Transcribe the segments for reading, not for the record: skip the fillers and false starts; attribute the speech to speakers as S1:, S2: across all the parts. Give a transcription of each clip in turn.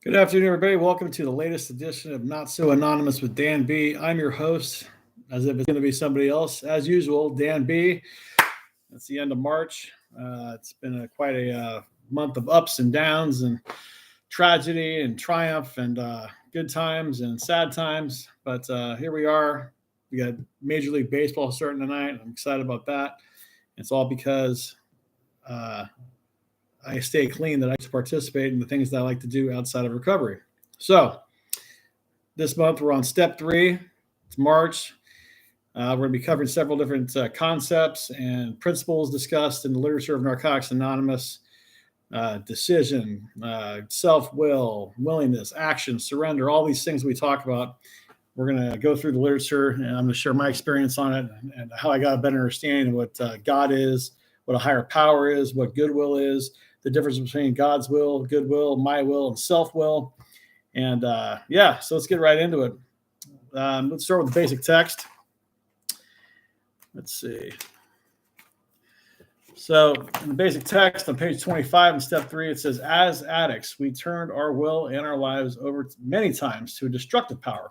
S1: Good afternoon, everybody. Welcome to the latest edition of Not So Anonymous with Dan B. I'm your host, as if it's going to be somebody else. As usual, Dan B. It's the end of March. It's been quite a month of ups and downs and tragedy and triumph and good times and sad times. But here we are. We got Major League Baseball starting tonight. I'm excited about that. It's all because I stay clean, that I like to participate in the things that I like to do outside of recovery. So this month we're on step 3. It's March. We're going to be covering several different concepts and principles discussed in the literature of Narcotics Anonymous. Decision, self-will, willingness, action, surrender, all these things we talk about. We're going to go through the literature, and I'm going to share my experience on it and how I got a better understanding of what God is, what a higher power is, what goodwill is, the difference between God's will, goodwill, my will, and self-will. And so let's get right into it. Let's start with the basic text. Let's see. So in the basic text on page 25 in step 3, it says, as addicts, we turned our will and our lives over many times to a destructive power.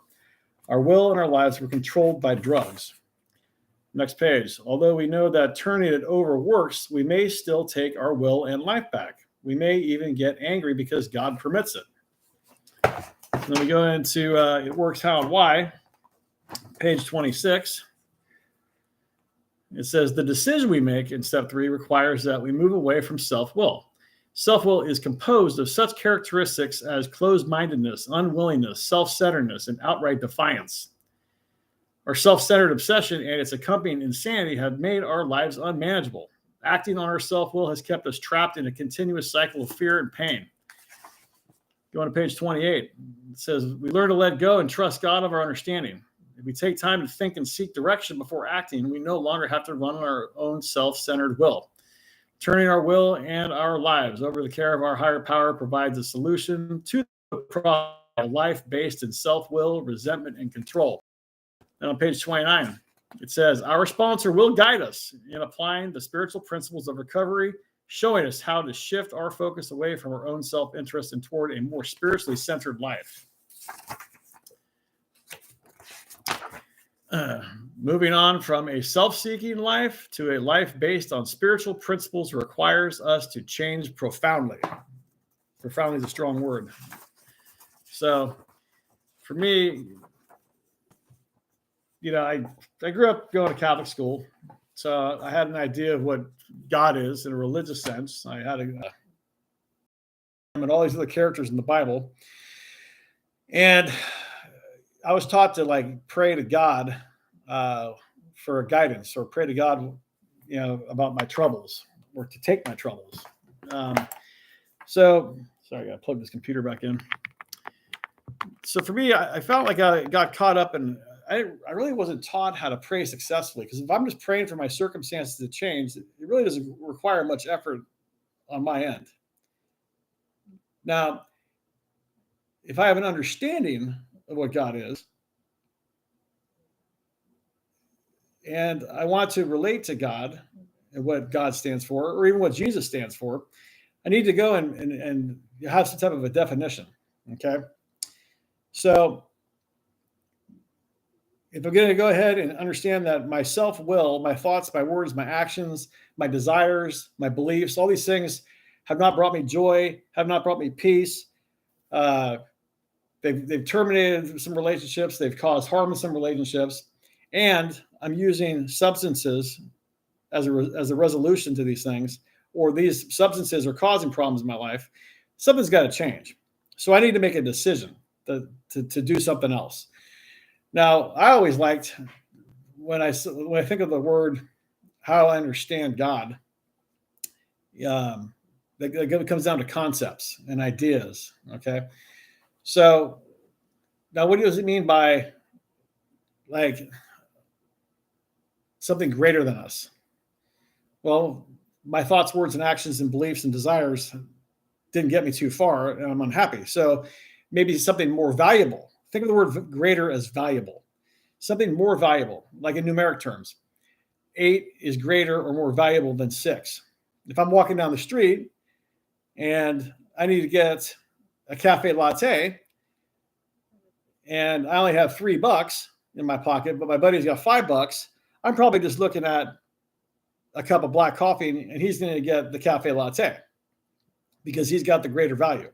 S1: Our will and our lives were controlled by drugs. Next page. Although we know that turning it over works, we may still take our will and life back. We may even get angry because God permits it. Then we go into it works how and why. Page 26. It says the decision we make in step 3 requires that we move away from self-will. Self-will is composed of such characteristics as closed-mindedness, unwillingness, self-centeredness, and outright defiance. Our self-centered obsession and its accompanying insanity have made our lives unmanageable. Acting on our self-will has kept us trapped in a continuous cycle of fear and pain. Going to page 28. It says, we learn to let go and trust God of our understanding. If we take time to think and seek direction before acting, we no longer have to run on our own self-centered will. Turning our will and our lives over the care of our higher power provides a solution to the problem of life based in self-will, resentment, and control. And on page 29, it says, our sponsor will guide us in applying the spiritual principles of recovery, showing us how to shift our focus away from our own self-interest and toward a more spiritually centered life. Moving on from a self-seeking life to a life based on spiritual principles requires us to change profoundly. Profoundly is a strong word. So for me, I grew up going to Catholic school, so I had an idea of what God is in a religious sense. I had and all these other characters in the Bible, and I was taught to pray to God for guidance, or pray to God, about my troubles, or to take my troubles. Sorry, I got to plug this computer back in. So for me, I felt like I got caught up in. I really wasn't taught how to pray successfully, because if I'm just praying for my circumstances to change, it really doesn't require much effort on my end. Now, if I have an understanding of what God is, and I want to relate to God and what God stands for, or even what Jesus stands for, I need to go and have some type of a definition, okay? So if I'm going to go ahead and understand that my self-will, my thoughts, my words, my actions, my desires, my beliefs, all these things have not brought me joy, have not brought me peace. They've terminated some relationships. They've caused harm in some relationships. And I'm using substances as a resolution to these things, or these substances are causing problems in my life. Something's got to change. So I need to make a decision to do something else. Now, I always liked when I think of the word, how I understand God, it comes down to concepts and ideas, okay? So now what does it mean by something greater than us? Well, my thoughts, words, and actions and beliefs and desires didn't get me too far, and I'm unhappy. So maybe something more valuable. Think of the word greater as valuable. Something more valuable, like in numeric terms. 8 is greater or more valuable than 6. If I'm walking down the street and I need to get a cafe latte and I only have $3 in my pocket, but my buddy's got $5, I'm probably just looking at a cup of black coffee and he's going to get the cafe latte because he's got the greater value.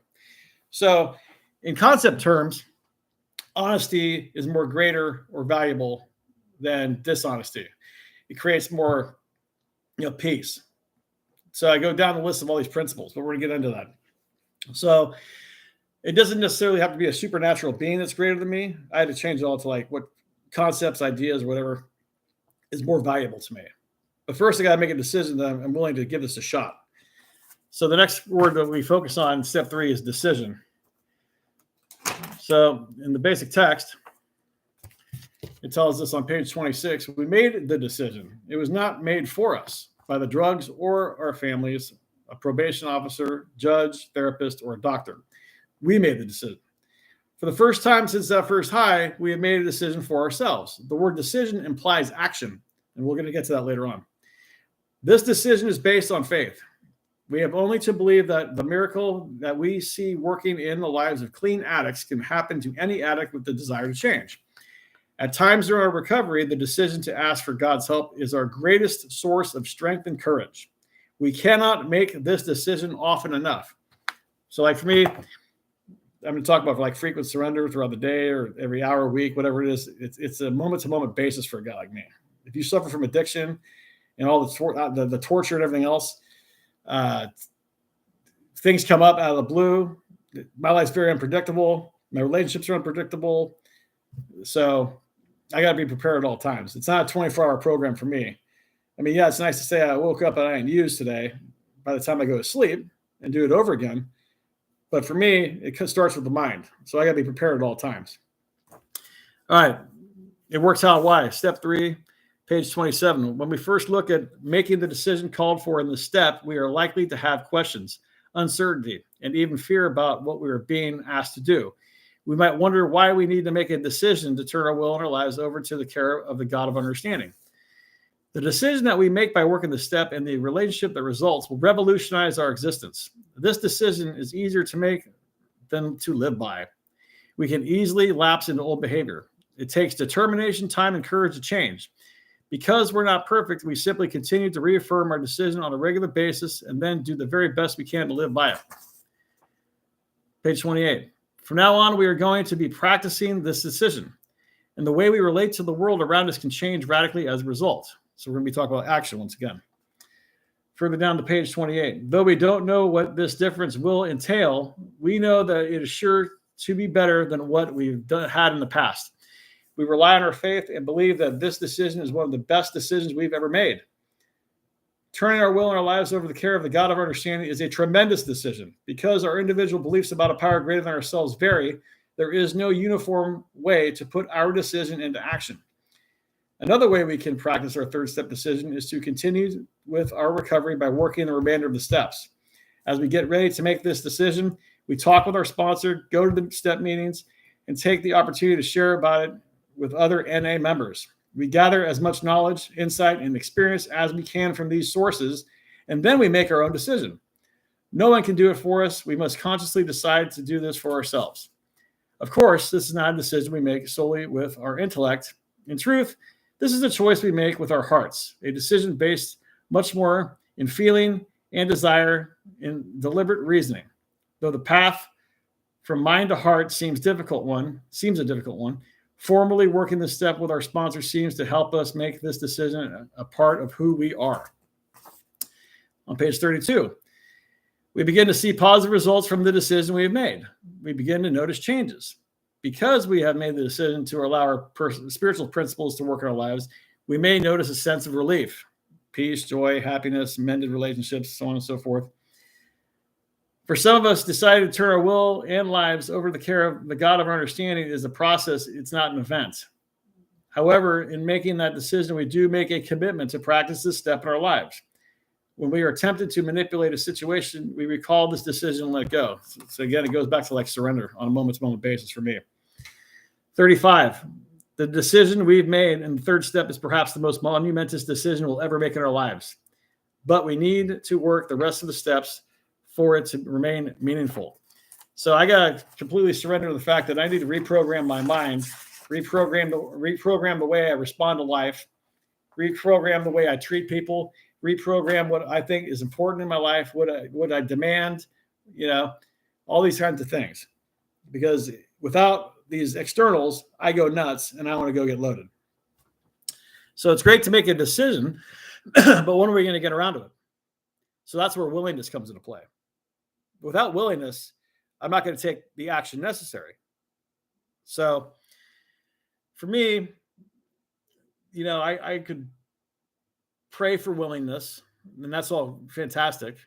S1: So in concept terms, honesty is more greater or valuable than dishonesty. It creates more, peace. So I go down the list of all these principles, but we're going to get into that. So it doesn't necessarily have to be a supernatural being that's greater than me. I had to change it all to like what concepts, ideas, whatever is more valuable to me. But first I got to make a decision that I'm willing to give this a shot. So the next word that we focus on, step 3, is decision. So in the basic text, it tells us on page 26, we made the decision. It was not made for us by the drugs or our families, a probation officer, judge, therapist, or a doctor. We made the decision. For the first time since that first high, we have made a decision for ourselves. The word decision implies action, and we're going to get to that later on. This decision is based on faith. We have only to believe that the miracle that we see working in the lives of clean addicts can happen to any addict with the desire to change. At times during our recovery, the decision to ask for God's help is our greatest source of strength and courage. We cannot make this decision often enough. So like for me, I'm going to talk about like frequent surrender throughout the day or every hour, week, whatever it is. It's a moment-to-moment basis for a guy like me. If you suffer from addiction and all the torture and everything else, things come up out of the blue. My life's very unpredictable. My relationships are unpredictable. So I got to be prepared at all times. It's not a 24-hour program for me. I mean, yeah, it's nice to say I woke up and I didn't use today by the time I go to sleep and do it over again. But for me, it starts with the mind. So I got to be prepared at all times. All right. It works out why. Step 3, page 27. When we first look at making the decision called for in the step, we are likely to have questions, uncertainty, and even fear about what we are being asked to do. We might wonder why we need to make a decision to turn our will and our lives over to the care of the God of understanding. The decision that we make by working the step and the relationship that results will revolutionize our existence. This decision is easier to make than to live by. We can easily lapse into old behavior. It takes determination, time, and courage to change. Because we're not perfect, we simply continue to reaffirm our decision on a regular basis and then do the very best we can to live by it. Page 28. From now on, we are going to be practicing this decision, and the way we relate to the world around us can change radically as a result. So we're going to be talking about action once again. Further down to page 28. Though we don't know what this difference will entail, we know that it is sure to be better than what we've had in the past. We rely on our faith and believe that this decision is one of the best decisions we've ever made. Turning our will and our lives over to the care of the God of understanding is a tremendous decision. Because our individual beliefs about a power greater than ourselves vary, there is no uniform way to put our decision into action. Another way we can practice our third step decision is to continue with our recovery by working the remainder of the steps. As we get ready to make this decision, we talk with our sponsor, go to the step meetings, and take the opportunity to share about it with other NA members. We gather as much knowledge, insight, and experience as we can from these sources, and then we make our own decision. No one can do it for us. We must consciously decide to do this for ourselves. Of course, this is not a decision we make solely with our intellect. In truth, this is a choice we make with our hearts, a decision based much more in feeling and desire in deliberate reasoning. Though the path from mind to heart seems a difficult one, formally working this step with our sponsor seems to help us make this decision a part of who we are. On page 32, we begin to see positive results from the decision we have made. We begin to notice changes. Because we have made the decision to allow our spiritual principles to work in our lives, we may notice a sense of relief, peace, joy, happiness, mended relationships, so on and so forth. For some of us, deciding to turn our will and lives over to the care of the God of our understanding is a process. It's not an event. However, in making that decision, we do make a commitment to practice this step in our lives. When we are tempted to manipulate a situation, we recall this decision and let it go. So again, it goes back to like surrender on a moment-to-moment basis for me. 35. The decision we've made in the third step is perhaps the most monumentous decision we'll ever make in our lives. But we need to work the rest of the steps for it to remain meaningful. So I got to completely surrender to the fact that I need to reprogram my mind, reprogram the way I respond to life, reprogram the way I treat people, reprogram what I think is important in my life, what I demand, all these kinds of things. Because without these externals, I go nuts and I want to go get loaded. So it's great to make a decision, but when are we going to get around to it? So that's where willingness comes into play. Without willingness, I'm not going to take the action necessary. So for me, I could pray for willingness, and that's all fantastic.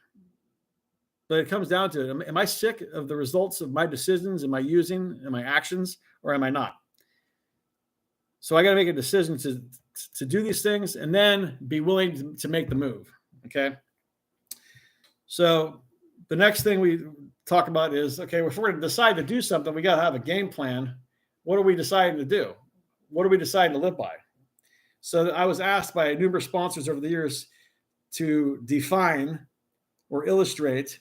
S1: But it comes down to it. Am I sick of the results of my decisions? Am I using my actions, or am I not? So I got to make a decision to do these things and then be willing to make the move. Okay. So the next thing we talk about is, okay, if we're going to decide to do something, we got to have a game plan. What are we deciding to do? What are we deciding to live by? So I was asked by numerous sponsors over the years to define or illustrate,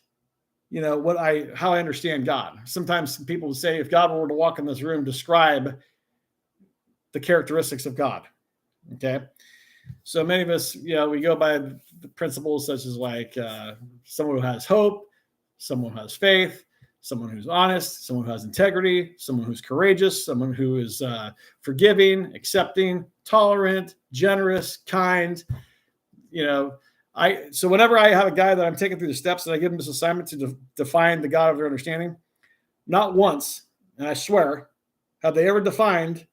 S1: how I understand God. Sometimes people would say, if God were to walk in this room, describe the characteristics of God. Okay. So many of us, we go by the principles such as someone who has hope, someone who has faith, someone who's honest, someone who has integrity, someone who's courageous, someone who is forgiving, accepting, tolerant, generous, kind. So whenever I have a guy that I'm taking through the steps that I give him this assignment to define the God of their understanding, not once, and I swear, have they ever defined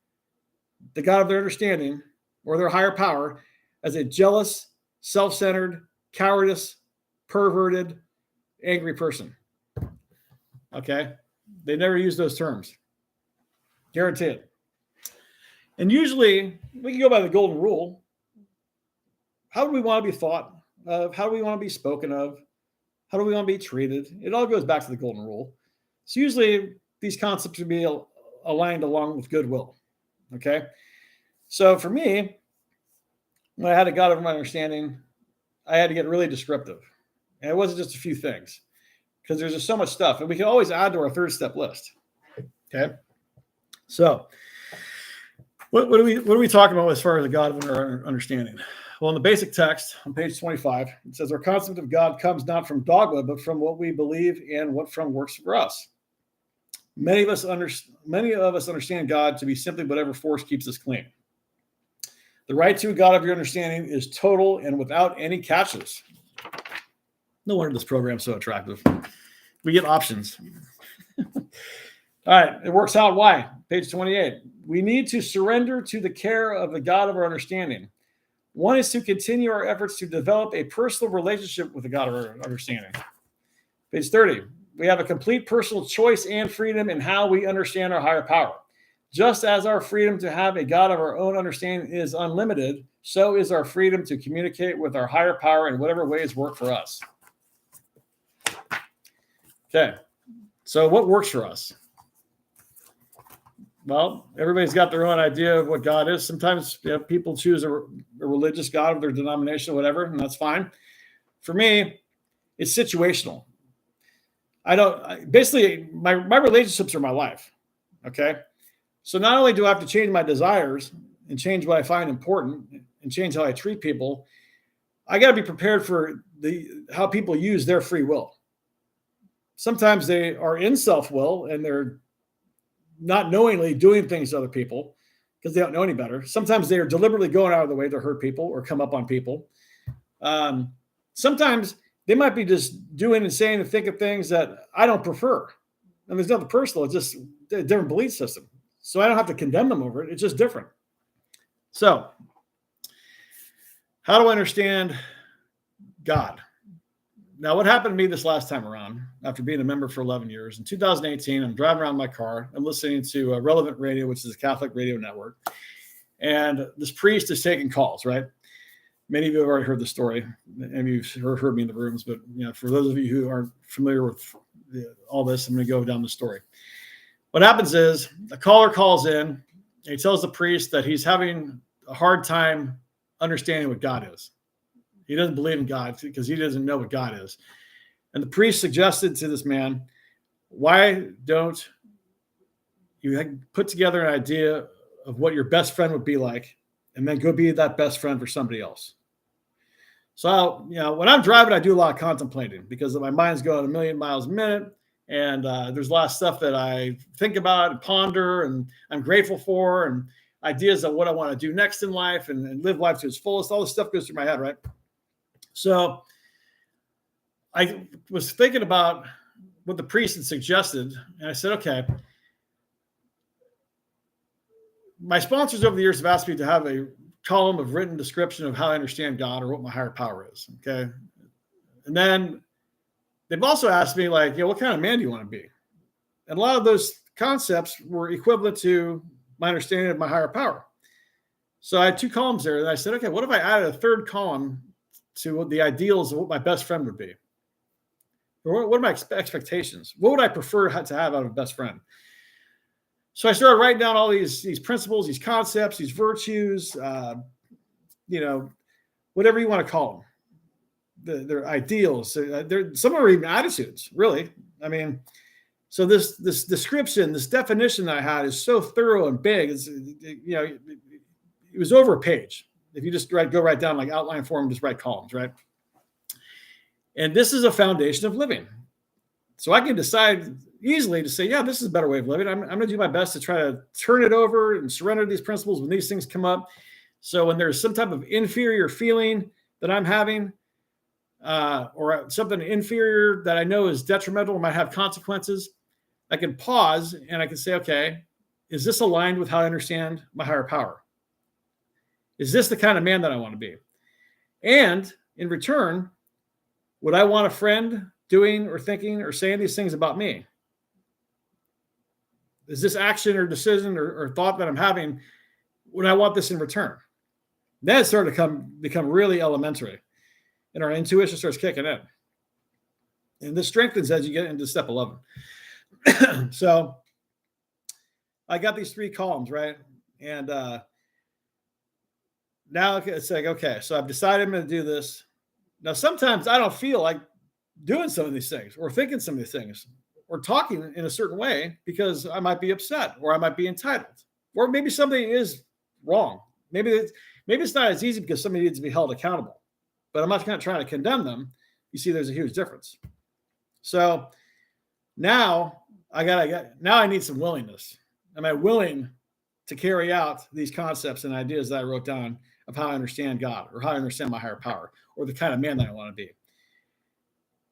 S1: the God of their understanding or their higher power as a jealous, self-centered, cowardice, perverted, angry person. Okay? They never use those terms. Guarantee it. And usually, we can go by the golden rule. How do we want to be thought of? How do we want to be spoken of? How do we want to be treated? It all goes back to the golden rule. So usually, these concepts would be aligned along with goodwill. Okay? So for me, when I had a God of my understanding, I had to get really descriptive. And it wasn't just a few things, because there's just so much stuff. And we can always add to our third step list. Okay. So what are we talking about as far as the God of our understanding? Well, in the basic text on page 25, it says our concept of God comes not from dogma, but from what we believe and what from works for us. Many of us understand God to be simply whatever force keeps us clean. The right to a God of your understanding is total and without any catches. No wonder this program's so attractive. We get options. All right, it works out. Why? Page 28. We need to surrender to the care of the God of our understanding. One is to continue our efforts to develop a personal relationship with the God of our understanding. Page 30. We have a complete personal choice and freedom in how we understand our higher power. Just as our freedom to have a God of our own understanding is unlimited, so is our freedom to communicate with our higher power in whatever ways work for us. Okay, so what works for us? Well, everybody's got their own idea of what God is. Sometimes people choose a religious God of their denomination or whatever, and that's fine. For me, it's situational. Basically, my relationships are my life, okay? So not only do I have to change my desires and change what I find important and change how I treat people, I got to be prepared for how people use their free will. Sometimes they are in self-will and they're not knowingly doing things to other people because they don't know any better. Sometimes they are deliberately going out of the way to hurt people or come up on people. Sometimes they might be just doing and saying and thinking things that I don't prefer. And there's nothing personal. It's just a different belief system. So I don't have to condemn them over it. It's just different. So how do I understand God? Now, what happened to me this last time around, after being a member for 11 years, in 2018, I'm driving around my car. I'm listening to Relevant Radio, which is a Catholic radio network. And this priest is taking calls, right? Many of you have already heard the story. And you've heard me in the rooms. But for those of you who aren't familiar with all this, I'm going to go down the story. What happens is a caller calls in and he tells the priest that he's having a hard time understanding what God is. He doesn't believe in God because he doesn't know what God is. And the priest suggested to this man Why don't you put together an idea of what your best friend would be like, and then go be that best friend for somebody else? So, when I'm driving, I do a lot of contemplating because my mind's going a million miles a minute. And there's a lot of stuff that I think about and ponder and I'm grateful for, and ideas of what I want to do next in life and live life to its fullest. All this stuff goes through my head, right? So I was thinking about what the priest had suggested. And I said, okay, my sponsors over the years have asked me to have a column of written description of how I understand God or what my higher power is. Okay. And then they've also asked me, like, what kind of man do you want to be? And a lot of those concepts were equivalent to my understanding of my higher power. So I had two columns there. And I said, okay, what if I added a third column to the ideals of what my best friend would be? Or what are my expectations? What would I prefer to have out of a best friend? So I started writing down all these principles, these concepts, these virtues, whatever you want to call them. They're ideals. Some are even attitudes, really. I mean, so this description, this definition that I had is so thorough and big. It was over a page. If you just go right down like outline form, just write columns, right? And this is a foundation of living. So I can decide easily to say, yeah, this is a better way of living. I'm going to do my best to try to turn it over and surrender these principles when these things come up. So when there's some type of inferior feeling that I'm having, or something inferior that I know is detrimental or might have consequences, I can pause and I can say, okay, is this aligned with how I understand my higher power? Is this the kind of man that I want to be? And in return, would I want a friend doing or thinking or saying these things about me? Is this action or decision or thought that I'm having, would I want this in return? Then it started to become really elementary, and our intuition starts kicking in. And this strengthens as you get into step 11. So I got these three columns, right? And now it's like, okay, so I've decided I'm going to do this. Now, sometimes I don't feel like doing some of these things or thinking some of these things or talking in a certain way because I might be upset or I might be entitled, or maybe something is wrong. Maybe it's not as easy because somebody needs to be held accountable, but I'm not trying to condemn them. You see, there's a huge difference. So now I need some willingness. Am I willing to carry out these concepts and ideas that I wrote down of how I understand God or how I understand my higher power or the kind of man that I want to be?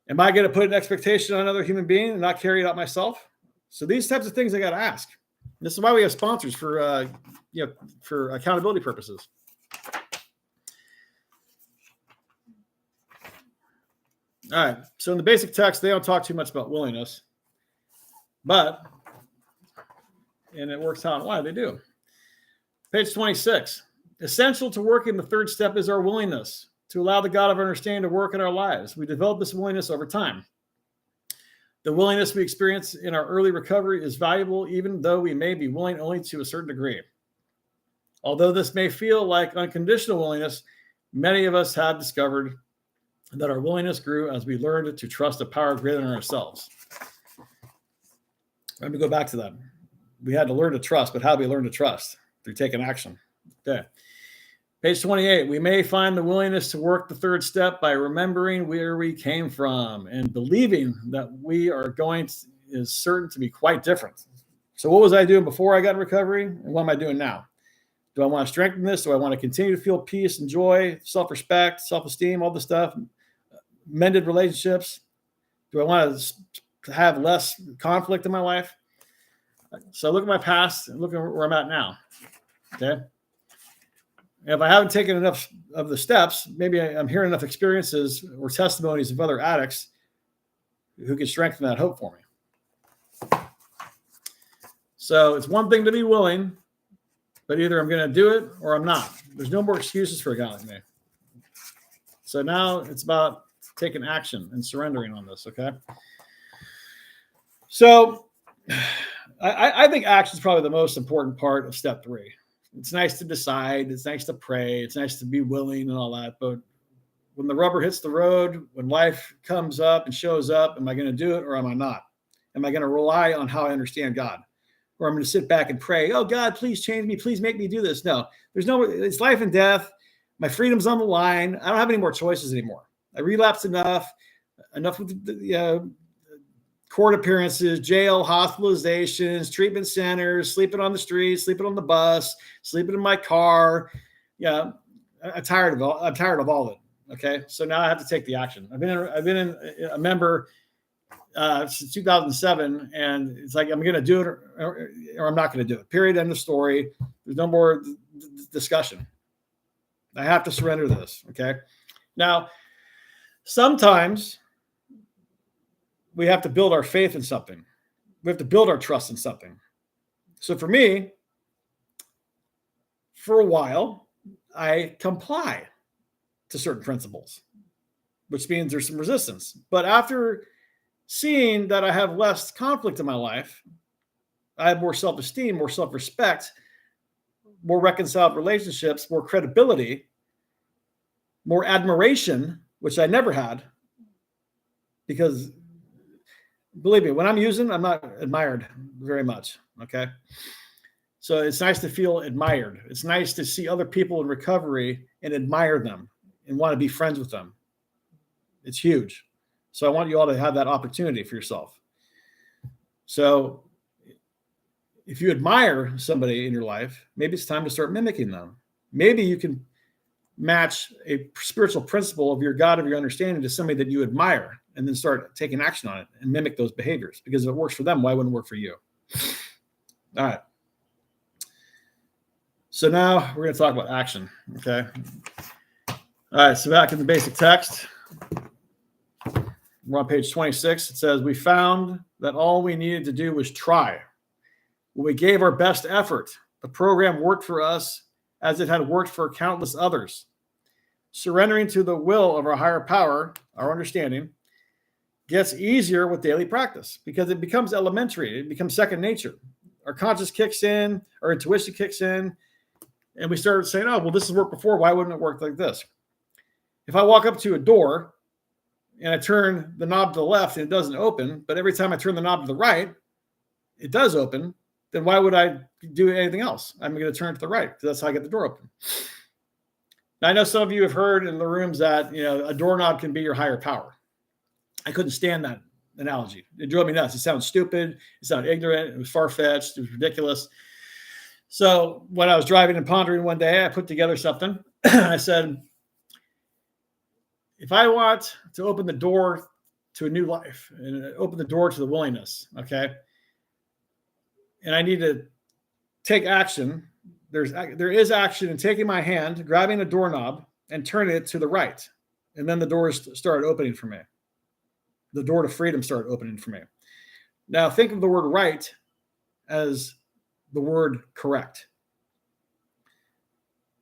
S1: Am I going to put an expectation on another human being and not carry it out myself? So these types of things I got to ask. This is why we have sponsors for accountability purposes. All right. So in the basic text, they don't talk too much about willingness, and it works out. Why they do. Page 26. Essential to working the third step is our willingness to allow the God of understanding to work in our lives. We develop this willingness over time. The willingness we experience in our early recovery is valuable, even though we may be willing only to a certain degree. Although this may feel like unconditional willingness, many of us have discovered that our willingness grew as we learned to trust a power greater than ourselves. Let me go back to that. We had to learn to trust, but how do we learn to trust? Through taking action. Okay. Page 28, we may find the willingness to work the third step by remembering where we came from and believing that we are going to, is certain to be quite different. So what was I doing before I got in recovery? And what am I doing now? Do I want to strengthen this? Do I want to continue to feel peace and joy, self-respect, self-esteem, all the stuff, mended relationships? Do I want to have less conflict in my life? So look at my past and look at where I'm at now. Okay. If I haven't taken enough of the steps, maybe I'm hearing enough experiences or testimonies of other addicts who can strengthen that hope for me. So it's one thing to be willing, but either I'm going to do it or I'm not. There's no more excuses for a guy like me. So now it's about taking action and surrendering on this, okay? So I think action is probably the most important part of step 3. It's nice to decide. It's nice to pray. It's nice to be willing and all that. But when the rubber hits the road, when life comes up and shows up, am I going to do it or am I not? am I going to rely on how I understand God? Or I'm going to sit back and pray, oh, God, please change me. Please make me do this. No, it's life and death. My freedom's on the line. I don't have any more choices anymore. I relapsed enough with the court appearances, jail, hospitalizations, treatment centers, sleeping on the street, sleeping on the bus, sleeping in my car. Yeah, I'm tired of all of it. Okay, so now I have to take the action. I've been a member since 2007, and it's like I'm going to do it or I'm not going to do it. Period. End of story. There's no more discussion. I have to surrender this. Okay. Now, sometimes we have to build our faith in something. We have to build our trust in something. So for me, for a while, I comply to certain principles, which means there's some resistance. But after seeing that I have less conflict in my life, I have more self-esteem, more self-respect, more reconciled relationships, more credibility, more admiration, which I never had. Because believe me, when I'm using, I'm not admired very much. Okay. So it's nice to feel admired. It's nice to see other people in recovery and admire them and want to be friends with them. It's huge. So I want you all to have that opportunity for yourself. So if you admire somebody in your life, maybe it's time to start mimicking them. Maybe you can match a spiritual principle of your God, of your understanding, to somebody that you admire, and then start taking action on it and mimic those behaviors. Because if it works for them, why wouldn't it work for you? All right. So now we're going to talk about action. Okay. All right. So back in the basic text, we're on page 26. It says, we found that all we needed to do was try. We gave our best effort. The program worked for us as it had worked for countless others. Surrendering to the will of our higher power, our understanding, gets easier with daily practice because it becomes elementary. It becomes second nature. Our conscience kicks in, our intuition kicks in, and we start saying, oh, well, this has worked before. Why wouldn't it work like this? If I walk up to a door and I turn the knob to the left and it doesn't open, but every time I turn the knob to the right, it does open, then why would I do anything else? I'm going to turn it to the right because that's how I get the door open. Now, I know some of you have heard in the rooms that, a doorknob can be your higher power. I couldn't stand that analogy. It drove me nuts. It sounded stupid. It sounded ignorant. It was far-fetched. It was ridiculous. So when I was driving and pondering one day, I put together something. I said, if I want to open the door to a new life and open the door to the willingness, okay, and I need to take action, there is action in taking my hand, grabbing a doorknob, and turning it to the right. And then the doors started opening for me. The door to freedom started opening for me. Now, think of the word right as the word correct.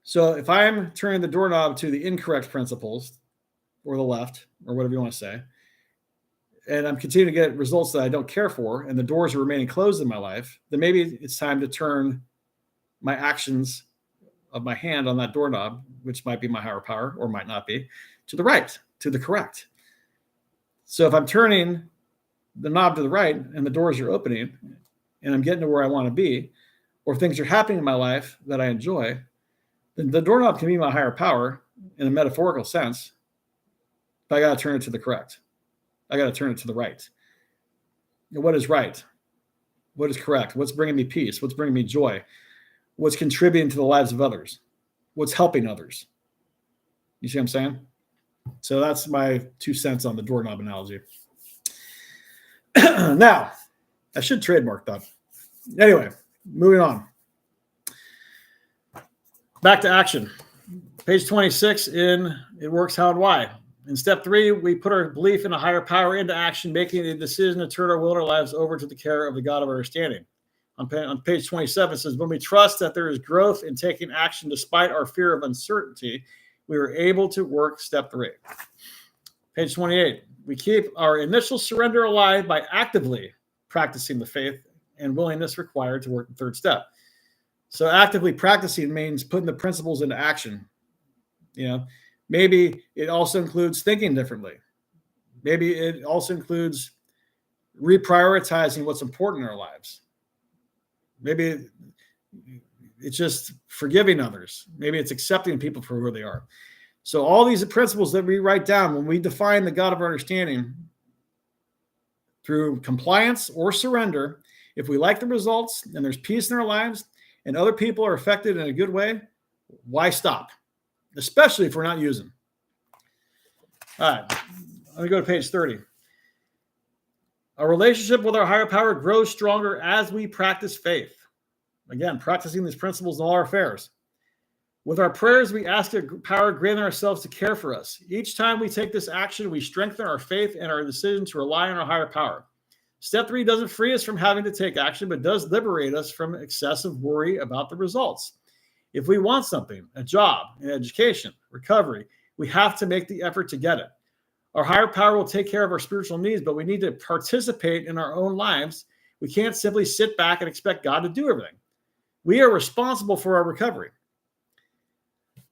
S1: So if I'm turning the doorknob to the incorrect principles, or the left, or whatever you want to say, and I'm continuing to get results that I don't care for, and the doors are remaining closed in my life, then maybe it's time to turn my actions of my hand on that doorknob, which might be my higher power or might not be, to the right, to the correct. So if I'm turning the knob to the right and the doors are opening and I'm getting to where I want to be, or things are happening in my life that I enjoy, then the doorknob can be my higher power in a metaphorical sense, but I got to turn it to the correct. I got to turn it to the right. And what is right? What is correct? What's bringing me peace? What's bringing me joy? What's contributing to the lives of others? What's helping others? You see what I'm saying? So that's my 2 cents on the doorknob analogy. Now, I should trademark that. Anyway, moving on. Back to action. Page 26 in It Works How and Why. In step 3, we put our belief in a higher power into action, making a decision to turn our will and our lives over to the care of the God of our understanding. On page 27, it says, when we trust that there is growth in taking action despite our fear of uncertainty, we were able to work step 3. Page 28, we keep our initial surrender alive by actively practicing the faith and willingness required to work the 3rd step. So actively practicing means putting the principles into action. Maybe it also includes thinking differently. Maybe it also includes reprioritizing what's important in our lives. Maybe it's just forgiving others. Maybe it's accepting people for who they are. So all these principles that we write down when we define the God of our understanding through compliance or surrender, if we like the results and there's peace in our lives and other people are affected in a good way, why stop? Especially if we're not using. All right, let me go to page 30. Our relationship with our higher power grows stronger as we practice faith. Again, practicing these principles in all our affairs. With our prayers, we ask a power greater than ourselves to care for us. Each time we take this action, we strengthen our faith and our decision to rely on our higher power. Step 3 doesn't free us from having to take action, but does liberate us from excessive worry about the results. If we want something, a job, an education, recovery, we have to make the effort to get it. Our higher power will take care of our spiritual needs, but we need to participate in our own lives. We can't simply sit back and expect God to do everything. We are responsible for our recovery.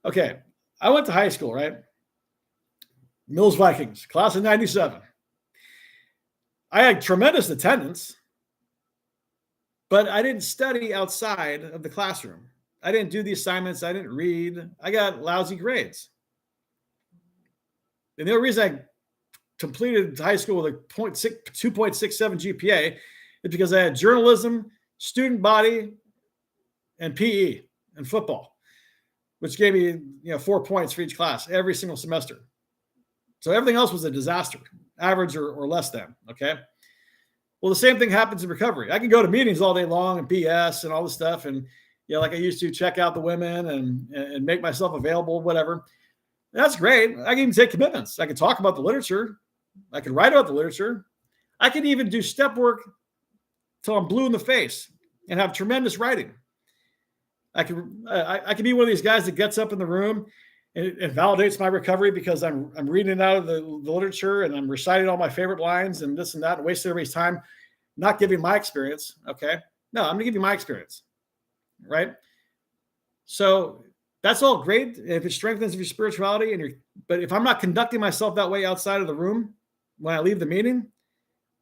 S1: Okay, I went to high school, right? Mills Vikings, class of 97. I had tremendous attendance, but I didn't study outside of the classroom. I didn't do the assignments. I didn't read. I got lousy grades. And the only reason I completed high school with a 2.67 GPA is because I had journalism, student body, and PE and football, which gave me 4 points for each class every single semester. So everything else was a disaster, average or less than, okay? Well, the same thing happens in recovery. I can go to meetings all day long and BS and all this stuff, and like I used to, check out the women and make myself available, whatever. That's great. I can even take commitments. I can talk about the literature. I can write about the literature. I can even do step work till I'm blue in the face and have tremendous writing. I can be one of these guys that gets up in the room and it validates my recovery because I'm reading it out of the literature and I'm reciting all my favorite lines and this and that, and wasting everybody's time, not giving my experience. Okay. No, I'm going to give you my experience. Right. So that's all great if it strengthens your spirituality but if I'm not conducting myself that way outside of the room when I leave the meeting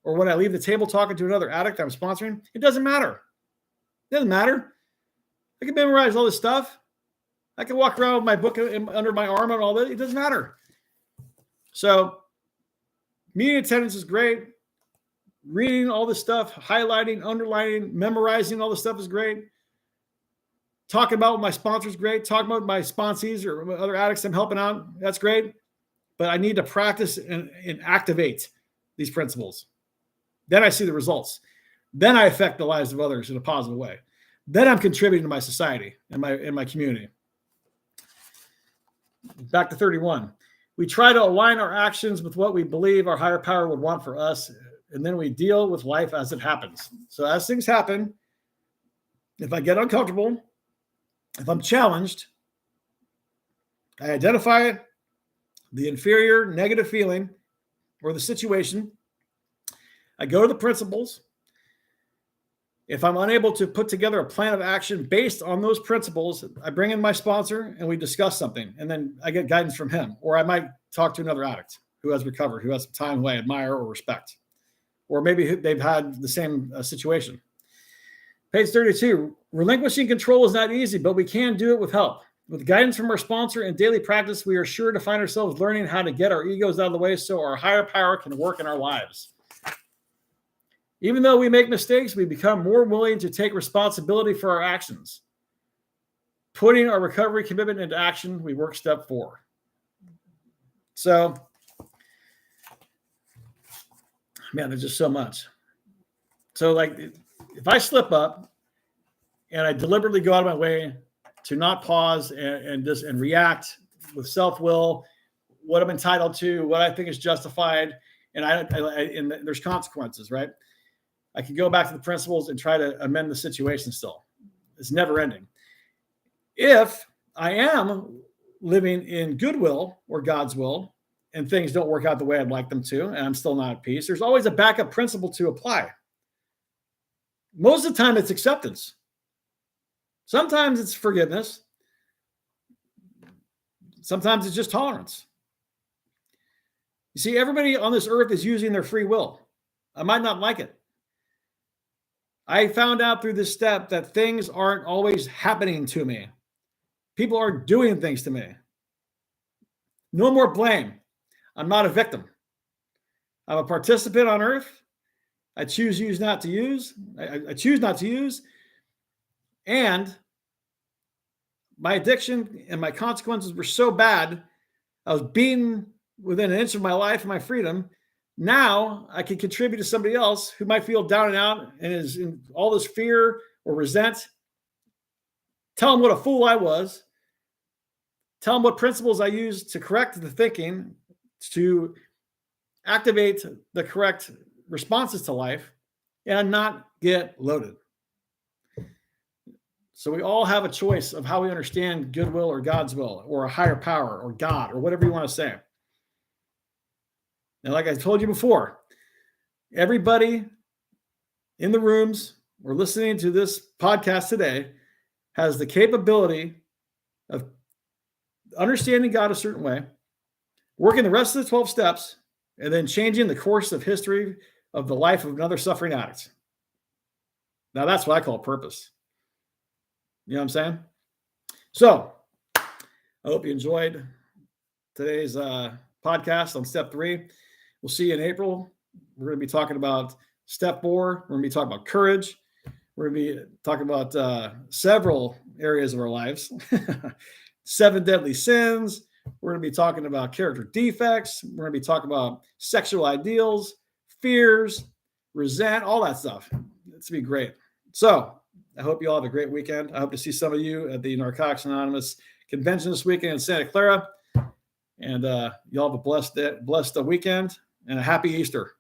S1: or when I leave the table talking to another addict I'm sponsoring, it doesn't matter. It doesn't matter. I can memorize all this stuff. I can walk around with my book under my arm and all that. It doesn't matter. So meeting attendance is great. Reading all this stuff, highlighting, underlining, memorizing all this stuff is great. Talking about my sponsors is great. Talking about my sponsees or other addicts I'm helping out, that's great. But I need to practice and activate these principles. Then I see the results. Then I affect the lives of others in a positive way. Then I'm contributing to my society and my community. Back to 31. We try to align our actions with what we believe our higher power would want for us, and then we deal with life as it happens. So as things happen, if I get uncomfortable, if I'm challenged, I identify the inferior negative feeling or the situation. I go to the principles. If I'm unable to put together a plan of action based on those principles, I bring in my sponsor and we discuss something. And then I get guidance from him. Or I might talk to another addict who has recovered, who has some time who I admire or respect. Or maybe they've had the same situation. Page 32, relinquishing control is not easy, but we can do it with help. With guidance from our sponsor and daily practice, we are sure to find ourselves learning how to get our egos out of the way so our higher power can work in our lives. Even though we make mistakes, we become more willing to take responsibility for our actions. Putting our recovery commitment into action, we work step 4. So, man, there's just so much. So, like, if I slip up and I deliberately go out of my way to not pause and react with self-will, what I'm entitled to, what I think is justified, and there's consequences, right? I can go back to the principles and try to amend the situation still. It's never ending. If I am living in goodwill or God's will and things don't work out the way I'd like them to, and I'm still not at peace, there's always a backup principle to apply. Most of the time it's acceptance. Sometimes it's forgiveness. Sometimes it's just tolerance. You see, everybody on this earth is using their free will. I might not like it. I found out through this step that things aren't always happening to me. People are doing things to me. No more blame. I'm not a victim. I'm a participant on earth. I choose not to use. I choose not to use. And my addiction and my consequences were so bad. I was beaten within an inch of my life and my freedom. Now I can contribute to somebody else who might feel down and out and is in all this fear or resent. Tell them what a fool I was. Tell them what principles I used to correct the thinking, to activate the correct responses to life, and not get loaded. So we all have a choice of how we understand goodwill or God's will or a higher power or God or whatever you want to say. And like I told you before, everybody in the rooms or listening to this podcast today has the capability of understanding God a certain way, working the rest of the 12 steps, and then changing the course of history of the life of another suffering addict. Now that's what I call purpose. You know what I'm saying? So I hope you enjoyed today's podcast on step 3. We'll see you in April. We're going to be talking about step 4. We're going to be talking about courage. We're going to be talking about several areas of our lives. 7 deadly sins. We're going to be talking about character defects. We're going to be talking about sexual ideals, fears, resent, all that stuff. It's going to be great. So I hope you all have a great weekend. I hope to see some of you at the Narcotics Anonymous convention this weekend in Santa Clara. And you all have a blessed weekend and a happy Easter.